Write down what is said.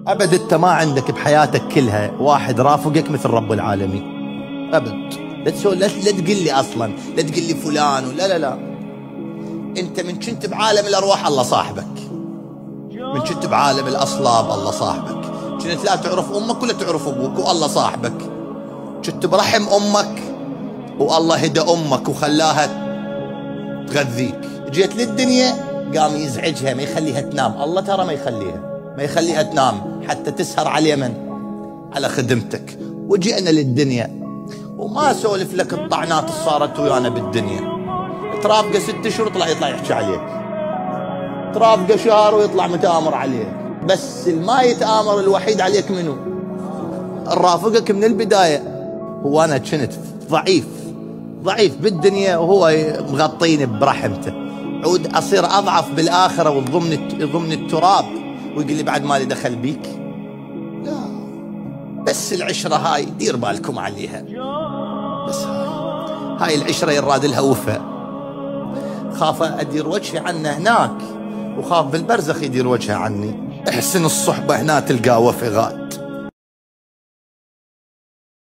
أبد أنت ما عندك بحياتك كلها واحد رافقك مثل رب العالمين. أبد. لا تقول لي أصلا، لا تقول لي فلان، ولا لا لا. أنت من كنت بعالم الأرواح الله صاحبك، من كنت بعالم الأصلاب الله صاحبك، كنت لا تعرف أمك ولا تعرف أبوك والله صاحبك، كنت برحم أمك والله هدى أمك وخلاها تغذيك، جيت للدنيا قام يزعجها ما يخليها تنام، الله ترى ما يخليها تنام حتى تسهر على اليمن على خدمتك. وجئنا للدنيا وما سولف لك الطعنات اللي صارت ويانا بالدنيا. ترافقه 6 أشهر يطلع يحكي عليك، ترافقه شهر ويطلع متآمر عليك، بس ما يتآمر الوحيد عليك منو؟ الرافقك من البداية. هو أنا كنت ضعيف بالدنيا وهو مغطيني برحمته، عود أصير أضعف بالآخرة وضمن التراب ويقول لي بعد ما لي دخل بيك؟ لا، بس العشرة هاي دير بالكم عليها، بس هاي العشرة يراد لها وفاء. خاف أدير وجهي عنه هناك، وخاف بالبرزخ يدير وجهه عني. احسن الصحبة هنا تلقى وفاء غال.